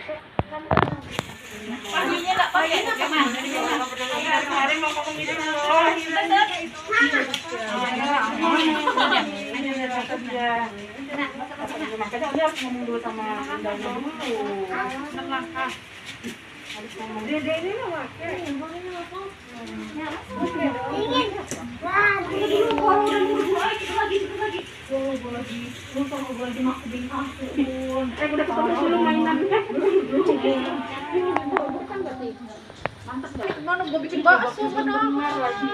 Paginya nggak pakai kemana? Kemarin mau ngomong itu loh. Makanya dia harus ngomong dulu sama Dana dulu. Harus ngomong. Dede ini nggak pakai. Udah ketemu dulu mainannya. Mantap banget. Mana gue bikin bakso benar lagi.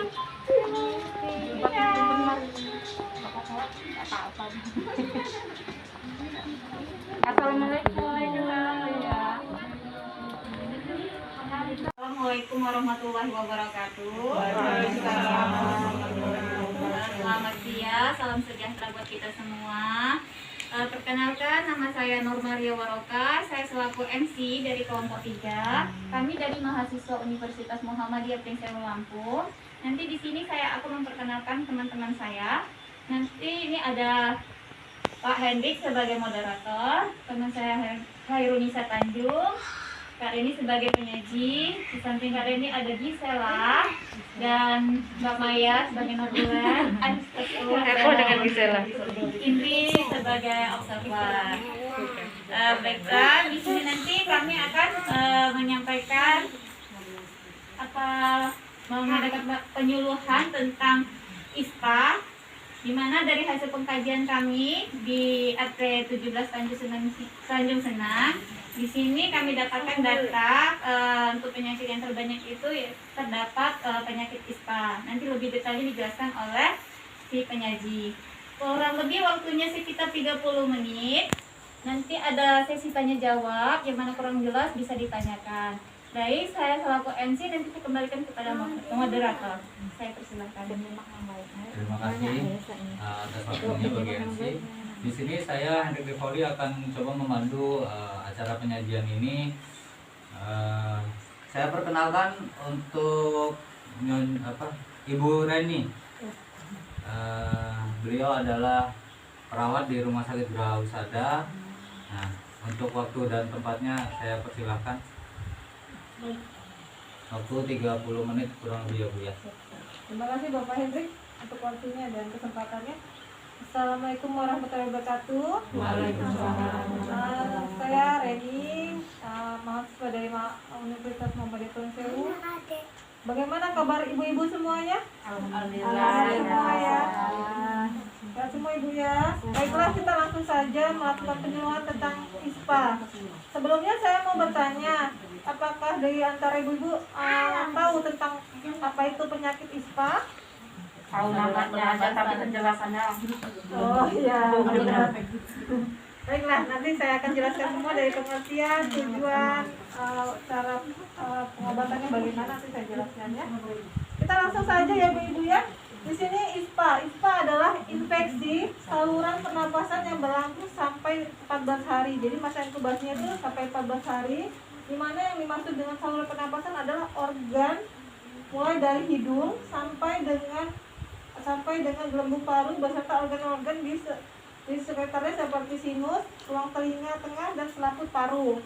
Assalamualaikum warahmatullahi wabarakatuh. Selamat siang, salam sejahtera buat kita semua. Perkenalkan, nama saya Nur Maria Waroka. Saya selaku MC dari kelompok 3. Kami dari mahasiswa Universitas Muhammadiyah Pringsewu Lampung. Nanti di sini saya akan memperkenalkan teman-teman saya. Nanti ini ada Pak Hendrik sebagai moderator, teman saya Khairunisa Tanjung, Kak Reni sebagai penyaji. Di samping Kak Reni ada Gisela dan Mbak Maya sebagai notulen, dengan Gisela. Indri sebagai observer. Baiklah, di sini nanti kami akan menyampaikan mengadakan penyuluhan tentang ISPA, di mana dari hasil pengkajian kami di RT 17 Tanjung Senang, di sini kami dapatkan data untuk penyakit yang terbanyak itu terdapat penyakit ISPA. Nanti lebih detailnya dijelaskan oleh si penyaji. Kurang lebih waktunya sekitar 30 menit. Nanti ada sesi tanya jawab, yang mana kurang jelas bisa ditanyakan. Baik, saya selaku MC nanti saya kembalikan kepada moderator. Saya persilahkan. Terima kasih atas waktunya bagi MC. Di sini saya Hendrik Devoli akan coba memandu acara penyajian ini. Saya perkenalkan untuk Ibu Reni. Beliau adalah perawat di Rumah Sakit Geraha Husada. Nah, untuk waktu dan tempatnya saya persilahkan. Waktu 30 menit kurang lebih ya Bu ya. Terima kasih Bapak Hendrik untuk waktunya dan kesempatannya. Assalamualaikum warahmatullahi wabarakatuh. Waalaikumsalam. Saya Reni, mahasiswa dari Universitas Muhammadiyah Pringsewu. Bagaimana kabar ibu-ibu semuanya? Alhamdulillah. Semua ya. Ya semua ibu ya. Baiklah, kita langsung saja melakukan penyuluhan tentang ISPA. Sebelumnya saya mau bertanya, apakah dari antara ibu-ibu tahu tentang apa itu penyakit ISPA? Tahu namanya aja tapi penjelasannya. Oh iya. Baiklah, nanti saya akan jelaskan semua dari pengertian, tujuan, cara pengobatannya bagaimana, nanti saya jelaskannya. Kita langsung saja ya ibu-ibu ya. Di sini ISPA adalah infeksi saluran pernapasan yang berlangsung sampai 14 hari. Jadi masa inkubasinya itu sampai 14 hari. Di mana yang dimaksud dengan saluran pernapasan adalah organ mulai dari hidung sampai dengan gelembung paru beserta organ-organ di sekitarnya seperti sinus, tulang telinga tengah dan selaput paru.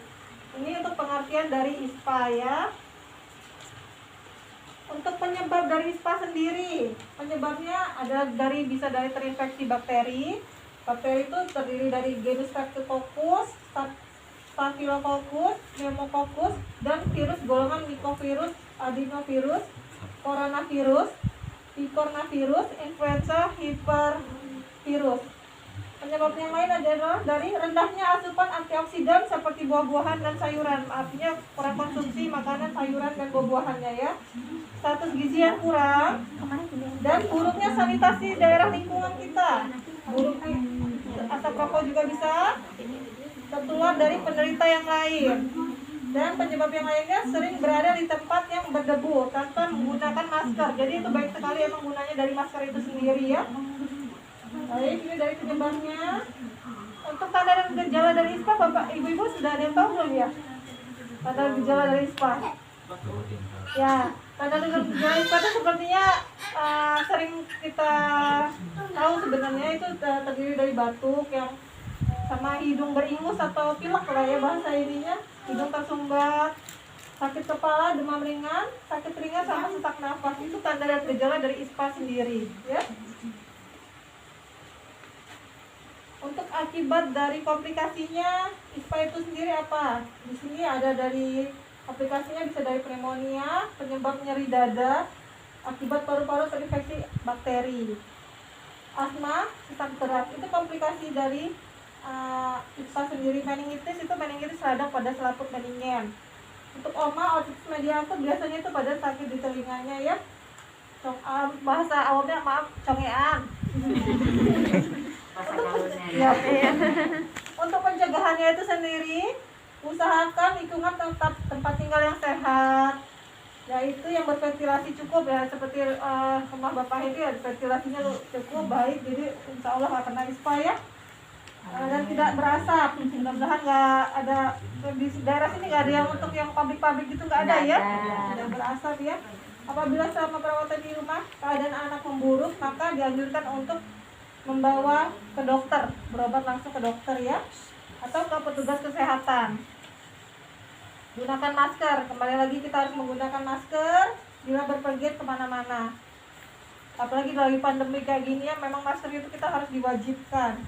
Ini untuk pengertian dari ISPA ya. Untuk penyebab dari ISPA sendiri, penyebabnya adalah bisa dari terinfeksi bakteri. Bakteri itu terdiri dari genus Streptococcus, Staphylococcus, Pneumococcus, dan virus golongan Mycovirus, Adenovirus, Coronavirus, Picornavirus, Influenza, Hypervirus. Penyebab yang lain adalah dari rendahnya asupan antioksidan seperti buah-buahan dan sayuran. Artinya kurang konsumsi makanan, sayuran, dan buah-buahannya ya. Status gizi yang kurang dan buruknya sanitasi daerah lingkungan kita. Buruknya asap rokok juga bisa tertular dari penderita yang lain. Dan penyebab yang lainnya sering berada di tempat yang berdebu tanpa menggunakan masker. Jadi itu baik sekali emang gunanya dari masker itu sendiri ya. Baik, ini dari penyebabnya. Untuk tanda dan gejala dari ISPA, Bapak Ibu-ibu sudah ada yang tahu belum ya? Tanda dan gejala dari ISPA. Ya, tanda dan gejala ISPA itu sepertinya sering kita tahu sebenarnya itu terdiri dari batuk yang sama hidung beringus atau pilek lah ya bahasa ininya, hidung tersumbat, sakit kepala, demam ringan, sakit ringan sama sesak nafas, itu tanda dan gejala dari ISPA sendiri ya. Untuk akibat dari komplikasinya ISPA itu sendiri apa? Di sini ada dari aplikasinya, bisa dari pneumonia, penyebab nyeri dada akibat paru-paru terinfeksi bakteri, asma, sesak berat, itu komplikasi dari ISPA sendiri. Meningitis itu meningitis radang pada selaput meningen. Untuk oma, otitis media akut biasanya itu pada sakit di telinganya ya. Bahasa awalnya maaf, congean. Ya, untuk pencegahannya itu sendiri, usahakan lingkungan tempat tinggal yang sehat, yaitu yang berventilasi cukup ya, seperti rumah bapak ini ya, ventilasinya cukup baik, jadi insya Allah nggak kena ISPA ya. Dan tidak berasap, mudah-mudahan nggak ada di daerah sini, nggak ada yang untuk yang pabrik-pabrik gitu, nggak ada ya, tidak berasap ya. Apabila selama perawatan di rumah keadaan anak memburuk, maka dianjurkan untuk membawa ke dokter, berobat langsung ke dokter ya, atau ke petugas kesehatan. Gunakan masker, kembali lagi kita harus menggunakan masker bila berpergian kemana-mana. Apalagi lagi pandemi kayak gini ya, memang masker itu kita harus diwajibkan.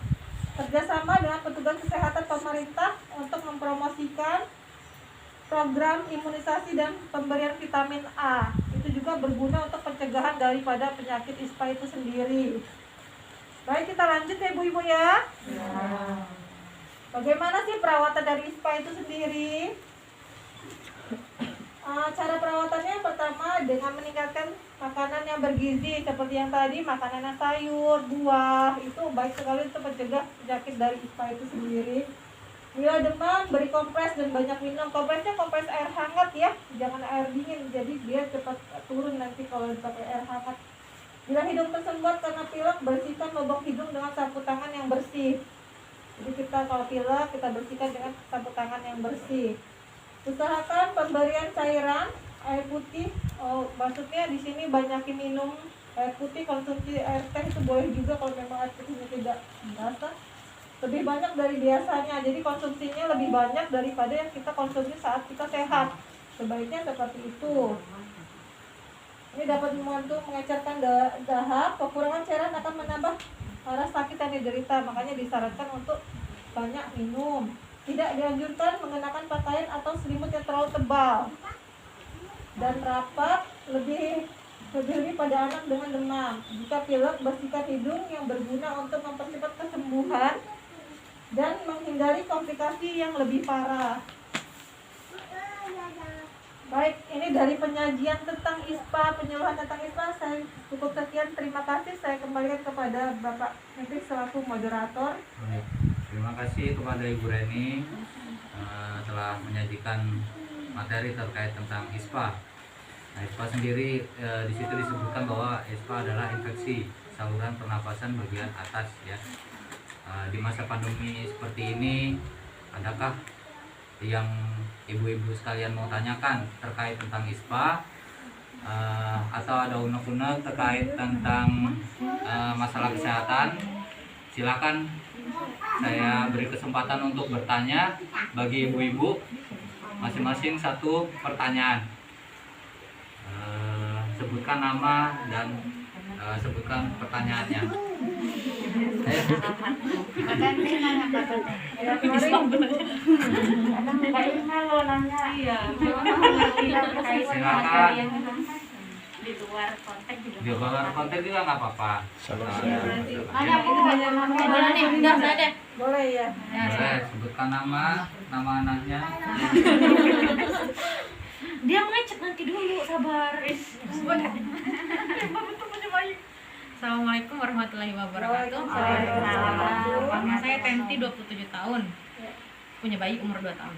Kerjasama dengan petugas kesehatan pemerintah untuk mempromosikan program imunisasi dan pemberian vitamin A. Itu juga berguna untuk pencegahan daripada penyakit ISPA itu sendiri. Baik, kita lanjut ya ibu-ibu ya. Bagaimana sih perawatan dari ISPA itu sendiri? Cara perawatannya yang pertama dengan meningkatkan makanan yang bergizi seperti yang tadi, makanan yang sayur, buah, itu baik sekali untuk mencegah penyakit dari ISPA itu sendiri. Bila demam, beri kompres dan banyak minum. Kompresnya kompres air hangat ya, jangan air dingin, jadi dia cepat turun nanti kalau dipakai air hangat. Bila hidung tersumbat karena pilek, bersihkan lubang hidung dengan sapu tangan yang bersih. Jadi kita kalau pilek, kita bersihkan dengan sapu tangan yang bersih. Usahakan pemberian cairan air putih. Maksudnya di sini banyakin minum air putih, konsumsi air teh itu boleh juga kalau memang air putihnya tidak biasa. Lebih banyak dari biasanya. Jadi konsumsinya lebih banyak daripada yang kita konsumsi saat kita sehat. Sebaiknya seperti itu. Ini dapat membantu mengecerkan dahak. Kekurangan cairan akan menambah rasa sakit yang diderita. Makanya disarankan untuk banyak minum. Tidak dianjurkan mengenakan pakaian atau selimut yang terlalu tebal dan rapat, lebih pada anak dengan demam. Jika pilek, bersihkan hidung yang berguna untuk mempercepat kesembuhan dan menghindari komplikasi yang lebih parah. Baik, ini dari penyajian tentang ISPA, penyuluhan tentang ISPA, saya cukup sekian. Terima kasih, saya kembalikan kepada Bapak Menteri selaku moderator. Baik. Terima kasih kepada Ibu Reni telah menyajikan materi terkait tentang ISPA. Nah, ISPA sendiri di situ disebutkan bahwa ISPA adalah infeksi saluran pernapasan bagian atas ya. Di masa pandemi seperti ini, adakah yang ibu-ibu sekalian mau tanyakan terkait tentang ISPA atau ada unek-unek terkait tentang masalah kesehatan? Silakan. Saya beri kesempatan untuk bertanya bagi ibu-ibu, masing-masing satu pertanyaan. Sebutkan nama dan sebutkan pertanyaannya. Silakan. Di luar konteks juga. Di luar konteks juga nggak apa-apa. Boleh ya. Boleh sebutkan nama anaknya. Dia ngecek nanti dulu, sabar. Assalamualaikum warahmatullahi wabarakatuh. Waalaikumsalam. Nama saya Tenti, 27 tahun. Punya bayi umur 2 tahun.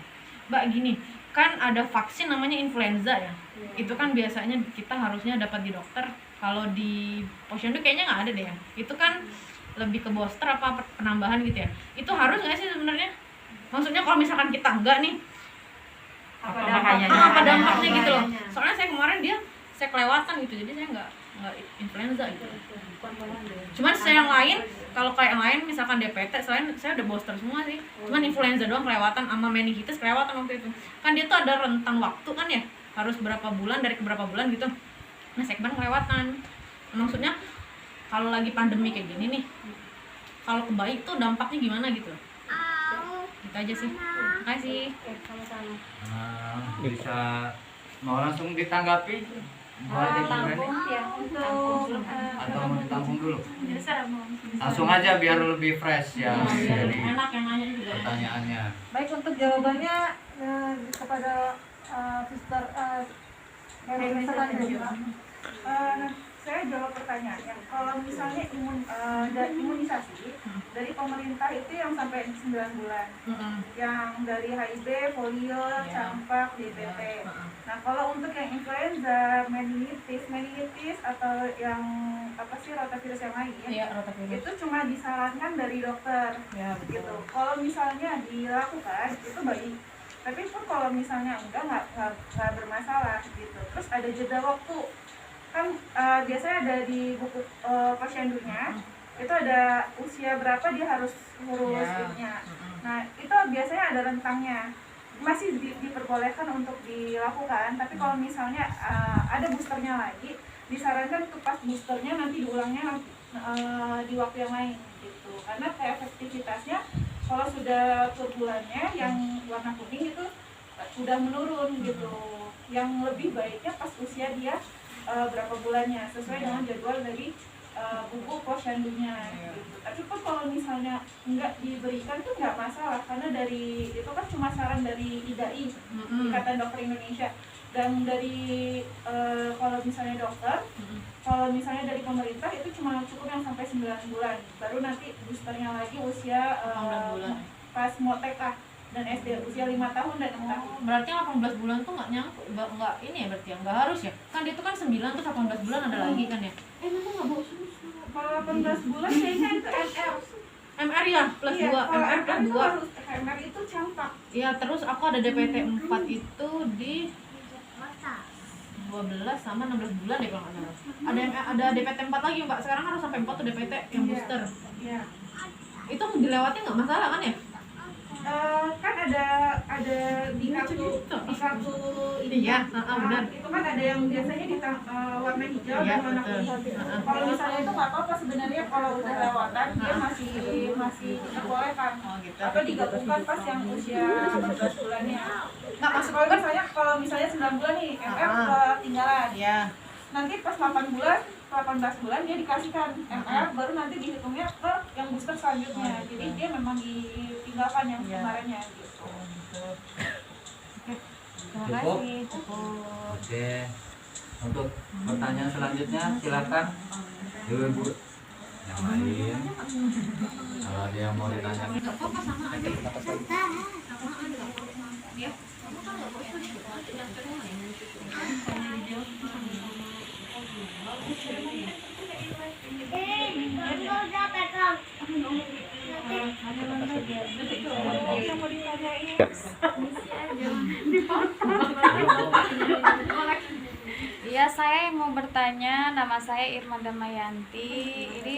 Mbak, gini, kan ada vaksin namanya influenza ya. Itu kan biasanya kita harusnya dapat di dokter. Kalau di posyandu kayaknya nggak ada deh ya. Itu kan lebih ke booster apa penambahan gitu ya. Itu harus nggak sih sebenarnya? Maksudnya kalau misalkan kita enggak nih, apa dampaknya gitu loh. Soalnya saya kemarin saya kelewatan gitu, jadi saya nggak influenza gitu. Cuman saya yang lain Kalau kayak yang lain misalkan DPT, selain saya udah booster semua sih. Cuman influenza doang kelewatan, sama meningitis kelewatan waktu itu. Kan dia tuh ada rentang waktu kan ya, harus berapa bulan dari berapa bulan gitu. Nah, sekban kelewatan. Maksudnya kalau lagi pandemi kayak gini nih, kalau ke bayi tuh dampaknya gimana gitu. Gitu aja sih. Makasih. Sama-sama. Bisa mau langsung ditanggapi buat Ibu Reni Ya, untuk atau mau ditampung dulu? terserah mau. Langsung aja biar lebih fresh ya Biar dari enak yang nanya juga. pertanyaannya. Baik, untuk jawabannya kepada Sister Reni selanjutnya. Saya jawab pertanyaannya. Kalau misalnya imunisasi dari pemerintah itu yang sampai 9 bulan, yang dari HIV, polio, campak, DPT. Nah, kalau untuk yang influenza, meningitis atau yang rotavirus yang lain, Iya, rotavirus. itu cuma disarankan dari dokter. Ya, Gitu. Kalau misalnya dilakukan itu baik. Tapi pun kalau misalnya enggak nggak bermasalah gitu. Terus ada jeda waktu. Kan biasanya ada di buku posyandunya itu ada usia berapa dia harus ngurus ibunya. Nah, itu biasanya ada rentangnya. Masih diperbolehkan untuk dilakukan, tapi kalau misalnya ada boosternya lagi, disarankan untuk pas boosternya nanti diulangnya di waktu yang lain gitu. Karena efektivitasnya kalau sudah bulannya yang warna kuning itu sudah menurun gitu. Yang lebih baiknya pas usia dia berapa bulannya sesuai dengan jadwal dari buku posyandunya gitu. Tapi pun kalau misalnya nggak diberikan tuh nggak masalah karena dari itu kan cuma saran dari IDAI, Ikatan Dokter Indonesia, dan dari kalau misalnya dokter, kalau misalnya dari pemerintah itu cuma cukup yang sampai 9 bulan, baru nanti boosternya lagi usia 18 bulan. pas mau TK dan SD usia 5 tahun dan 6 tahun. Berarti 18 bulan tuh nggak nyangkut, nggak ini ya berarti ya, nggak harus ya? Kan dia tuh kan 9 terus 18 bulan ada lagi kan ya? Mama nggak bawa susu. Kalau 18 bulan kayaknya itu MR. MR ya plus Iya, 2, kalau MR plus itu 2. harus MR itu campak. Iya, terus aku ada DPT 4 itu di 12 sama 16 bulan deh kalau nggak salah. Ada DPT 4 lagi Mbak, sekarang harus sampai 4 tuh DPT yang booster. Iya. Itu dilewati nggak masalah kan ya? Kan ada di kartu ini Iya, benar. itu kan ada yang biasanya di warna hijau Iya, dan warna betul. kuning. Kalau misalnya itu nggak apa-apa sebenarnya kalau udah lewatan dia masih diperbolehkan gitu. atau digabungkan pas yang usia 14 bulannya. Nggak masuk Kalau misalnya 9 bulan nih MR ketinggalan. Iya. Nanti pas 18 bulan dia dikasihkan MR, baru nanti dihitungnya ke yang booster selanjutnya. Jadi dia memang ditinggalkan yang kemarinnya gitu. Cukup? Oke. Untuk pertanyaan selanjutnya silakan Ibu yang lain. Kalau ada yang mau ditanya. Iya, saya mau bertanya. Nama saya Irma Damayanti. Ini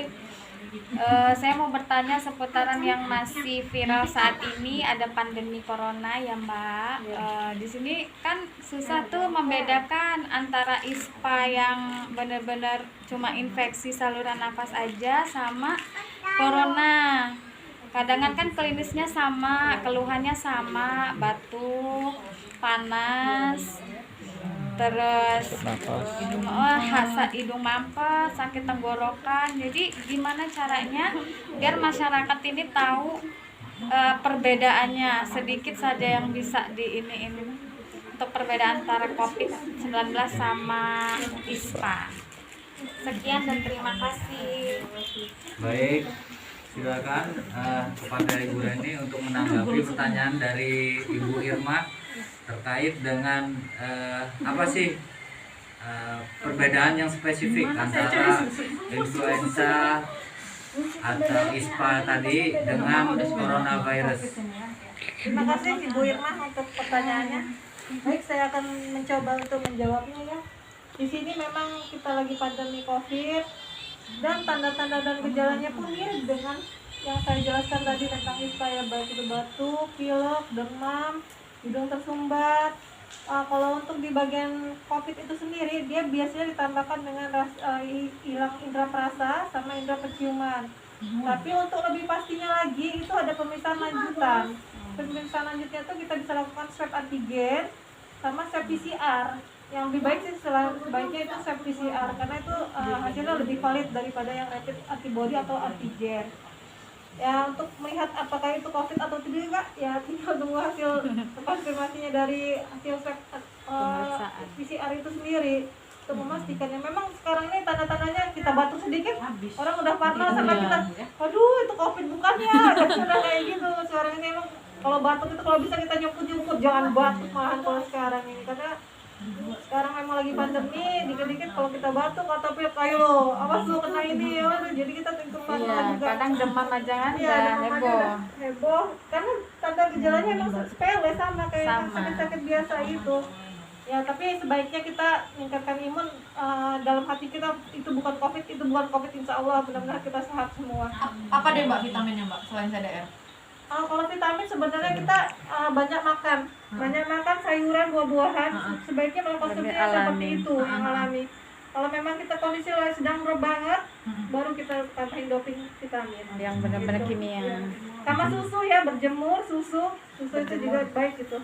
saya mau bertanya seputaran yang masih viral saat ini, ada pandemi corona ya Mbak. Di sini kan susah tuh membedakan antara ISPA yang benar-benar cuma infeksi saluran nafas aja sama corona. Kadang kan klinisnya sama, keluhannya sama, batuk, panas, terus hidung mampet, sakit tenggorokan. Jadi gimana caranya biar masyarakat ini tahu perbedaannya, sedikit saja yang bisa diiniin untuk perbedaan antara COVID-19 sama ISPA. Sekian dan terima kasih. Baik, silakan kepada Ibu Reni untuk menanggapi pertanyaan dari Ibu Irma terkait dengan apa sih perbedaan yang spesifik antara influenza atau ISPA tadi dengan coronavirus. Terima kasih Ibu Irma untuk pertanyaannya. Baik, saya akan mencoba untuk menjawabnya ya. Di sini memang kita lagi pandemi COVID Dan tanda-tanda dan gejalanya pun mirip dengan yang saya jelaskan tadi tentang ISPA ya, baik itu batuk, pilek, demam, hidung tersumbat. Kalau untuk di bagian COVID itu sendiri, dia biasanya ditambahkan dengan hilang indera perasa sama indera penciuman. Tapi untuk lebih pastinya lagi, itu ada pemeriksaan lanjutan. Pemeriksaan lanjutnya itu kita bisa lakukan swab antigen sama swab PCR. Yang lebih baik sih sebaiknya itu swab PCR karena itu hasilnya lebih valid daripada yang rapid antibody atau antigen. Ya, untuk melihat apakah itu COVID atau tidak ya tinggal tunggu hasil konfirmasinya dari hasil swab PCR itu sendiri untuk memastikannya. Memang sekarang ini tanda-tandanya kita batuk sedikit orang udah parno sama kita, aduh itu COVID bukan ya, sudah kayak gitu. Sekarang ini emang kalau batuk itu kalau bisa kita nyumput-nyumput, jangan batuk malahan kalau sekarang ini, karena sekarang memang lagi pandemi, dikit-dikit kalau kita batuk atau pilek kayu lo, awas lo kena ini ya, jadi kita tentukan juga. Kadang demam aja kan Iya, udah demam aja heboh. udah heboh, karena tanda gejalanya emang sepele sama kayak sakit-sakit biasa itu. Ya, tapi sebaiknya kita meningkatkan imun dalam hati kita, itu bukan COVID, insya Allah benar-benar kita sehat semua. Apa deh Mbak vitaminnya Mbak selain CDR? Kalau vitamin sebenarnya kita banyak makan sayuran, buah-buahan, sebaiknya mengkonsumsi yang seperti itu yang alami. Kalau memang kita kondisi sedang drop banget, baru kita tambahin doping vitamin. Yang benar-benar Gitu. kimia. Ya. Sama susu ya, berjemur, susu itu juga baik gitu.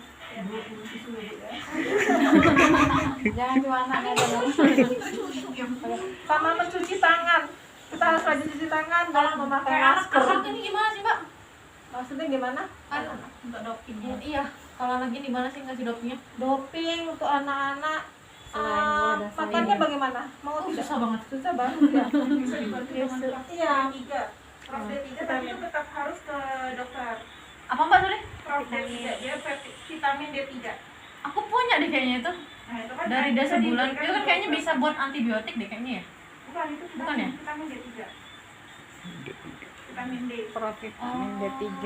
Jangan cuma anaknya doang. Sama mencuci tangan, kita harus rajin cuci tangan dan memakai masker. Anak ini gimana sih Mbak? Maksudnya gimana? Untuk dopingnya. Iya, kalau anak ini gimana sih ngasih dopingnya? Doping untuk anak-anak. Selain gula dan Makannya bagaimana? Mau tidak? Susah banget. Susah banget ya. Bisa dibantu dengan Iya. D3. Prof D3 tapi itu tetap harus ke dokter. Apa Mbak sorry? Prof D3 dia vitamin D3. Aku punya deh kayaknya itu. Nah, itu kan Dari bisa dasa bulan. diberikan Itu kan ke kayaknya dokter. bisa buat antibiotik deh kayaknya ya. Bukan itu Bukan ya? vitamin D3. Vitamin D. Vitamin D3.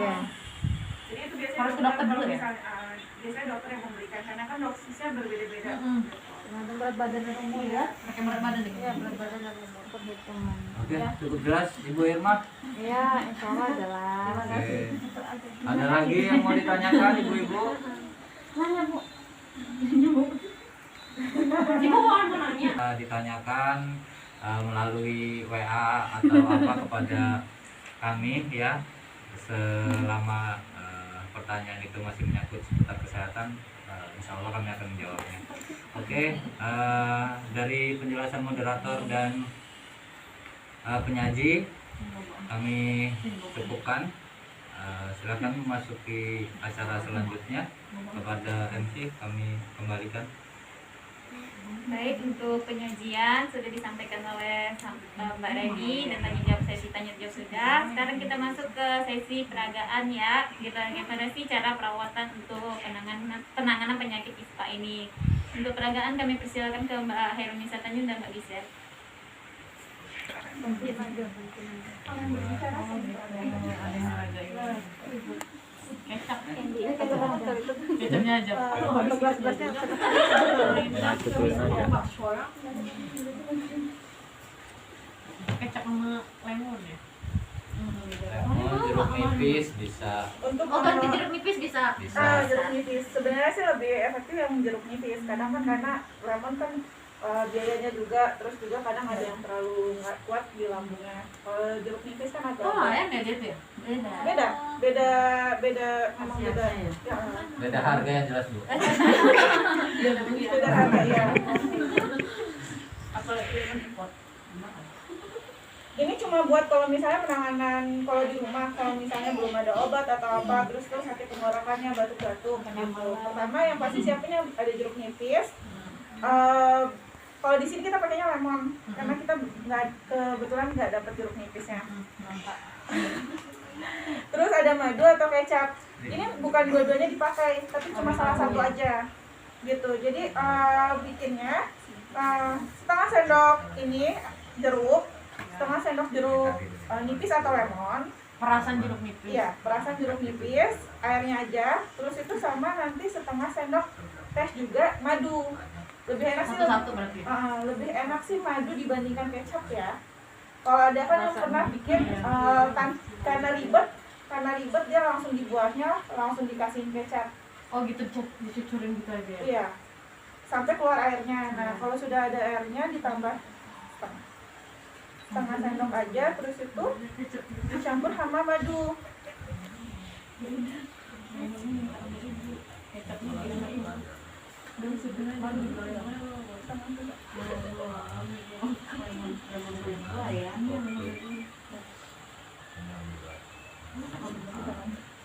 Jadi itu biasanya Harus ke dokter dulu ya? Biasanya dokter yang memberikan karena kan dosisnya berbeda-beda. Tergantung berat badan dan umur ya. Pakai berat badan deh. Iya, berat badan dan umur. Perhitungan. Oke, cukup jelas Ibu Irma. Iya, insya Allah jelas. Oke. Ada lagi yang mau ditanyakan Ibu-ibu? Ibu mau nanya? Ditanyakan melalui WA atau apa kepada kami ya, selama pertanyaan itu masih menyangkut seputar kesehatan, insya Allah kami akan menjawabnya. Oke, dari penjelasan moderator dan penyaji kami cukupkan. Silakan memasuki acara selanjutnya. Kepada MC kami kembalikan. Baik, untuk penyajian sudah disampaikan oleh Mbak Reni dan tanya jawab sesi tanya jawab sudah. Sekarang kita masuk ke sesi peragaan ya. Bagaimana sih cara perawatan untuk penanganan penyakit ISPA ini? Untuk peragaan kami persilakan ke Mbak Herunisa Tanjung dan Mbak Gisel. Kecap. Ini kita kan Kecapnya aja. gelas-gelasnya. Kecap sama lemon ya. Lemon, jeruk nipis bisa. Untuk Oh, ganti jeruk nipis bisa. jeruk nipis sebenarnya sih lebih efektif yang jeruk nipis. Kadang kan karena lemon kan biayanya juga, terus juga kadang ada yang terlalu nggak kuat di lambungnya. Kalau jeruk nipis kan agak Oh, ya nggak gitu ya? beda memang beda ya, Beda harga yang jelas Bu. beda harga ya. Apalagi yang import. Ini cuma buat kalau misalnya penanganan kalau di rumah, kalau misalnya belum ada obat atau apa, terus sakit tenggorokannya, batuk-batuk gitu. Pertama yang pasti siapinnya ada jeruk nipis. Kalau di sini kita pakainya lemon karena kita kebetulan nggak dapat jeruk nipisnya. Terus ada madu atau kecap. Ini bukan dua-duanya dipakai, tapi cuma salah satu aja gitu. Jadi bikinnya setengah sendok ini jeruk, setengah sendok jeruk nipis atau lemon. Perasan jeruk nipis. Iya, perasan jeruk nipis, airnya aja. Terus itu sama nanti setengah sendok teh juga madu. Lebih enak sih Satu-satu berarti. lebih enak sih madu dibandingkan kecap ya. Kalau ada kan yang pernah bikin karena ribet dia langsung dibuatnya langsung dikasihin kecap. Oh gitu, dicucurin gitu aja ya? Iya, sampai keluar airnya. Nah kalau sudah ada airnya ditambah setengah sendok aja, terus itu dicampur sama madu.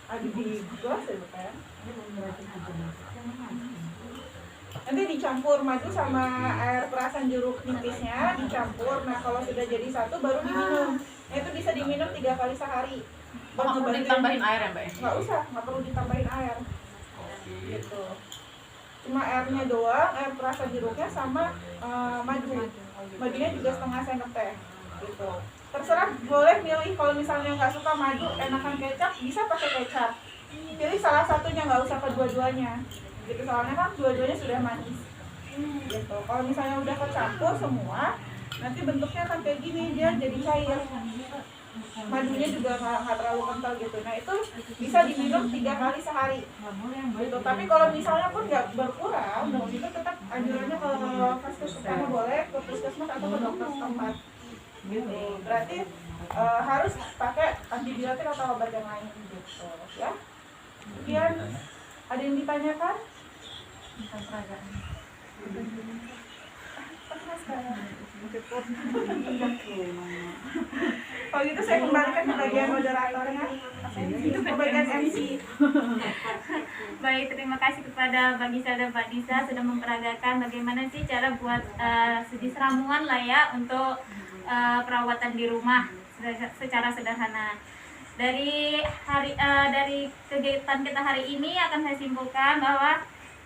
Aduk di gelas ya bukan? Nanti dicampur madu sama air perasan jeruk nipisnya dicampur. Nah kalau sudah jadi satu baru diminum. Nah itu bisa diminum 3 kali sehari. Nggak perlu ditambahin air ya Mbak ya? Nggak usah, nggak perlu ditambahin air. Gitu. Cuma airnya doang, air perasan jeruknya sama madu. Madunya juga setengah sendok teh. Gitu. Terserah, boleh milih kalau misalnya nggak suka madu, enakan kecap, bisa pakai kecap. Pilih salah satunya, nggak usah kedua-duanya. Gitu, soalnya kan dua-duanya sudah manis. Gitu. Kalau misalnya udah kecampur semua, nanti bentuknya akan kayak gini, dia jadi cair. Madunya juga nggak terlalu kental gitu. Nah itu bisa diminum 3 kali sehari. Gitu. Tapi kalau misalnya pun nggak berkurang, itu tetap anjurannya ke puskesmas boleh, ke puskesmas atau ke dokter setempat. Gitu. Berarti harus pakai antibiotik atau obat yang lain gitu ya. Kemudian ada yang ditanyakan? Kalau gitu saya kembalikan ke bagian moderatornya. Itu ke bagian MC. Baik, terima kasih kepada Mbak Gisa dan Pak Disa sudah memperagakan bagaimana sih cara buat sedis ramuan lah ya untuk perawatan di rumah secara sederhana. Dari kegiatan kita hari ini akan saya simpulkan bahwa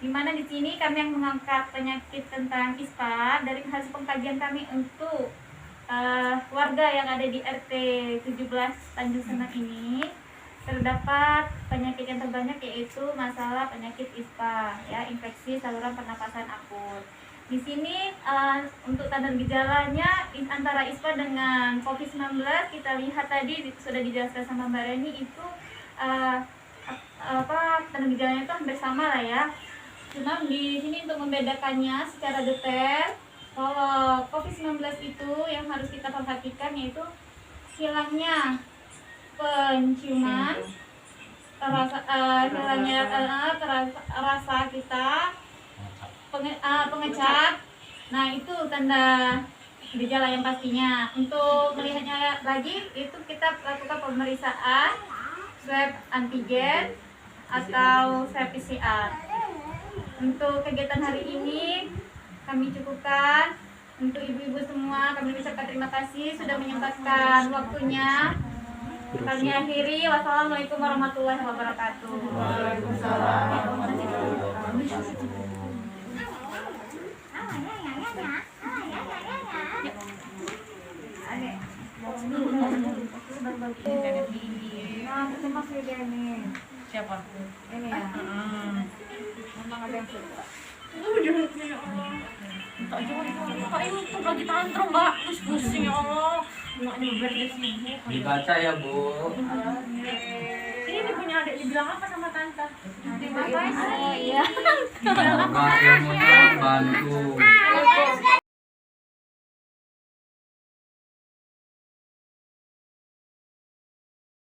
di mana di sini kami yang mengangkat penyakit tentang ISPA dari hasil pengkajian kami untuk warga yang ada di RT 17 Tanjung Senang ini terdapat penyakit yang terbanyak yaitu masalah penyakit ISPA ya, infeksi saluran pernapasan akut. Di sini untuk tanda gejalanya antara ISPA dengan COVID-19 kita lihat tadi sudah dijelaskan sama Mbak Reni itu tanda gejalanya itu hampir sama lah ya. Cuma di sini untuk membedakannya secara detail, kalau COVID-19 itu yang harus kita perhatikan yaitu hilangnya penciuman, hilangnya rasa kita, pengecap. Nah itu tanda gejala yang pastinya. Untuk melihatnya lagi itu kita lakukan pemeriksaan swab antigen atau swab PCR. Untuk kegiatan hari ini kami cukupkan. Untuk ibu-ibu semua kami ucapkan terima kasih sudah menyempatkan waktunya. Kami akhiri. Wassalamualaikum warahmatullahi wabarakatuh. Siapa? Ini ya. Memang ada yang suka. Tak jangan Pak ini tuh lagi tantrum Mbak, terus pusing ya Allah. Enaknya beres sini. Dibaca ya Bu. Ini punya adik dibilang apa sama tante? Terima kasih. Oh iya. Semoga ilmunya membantu.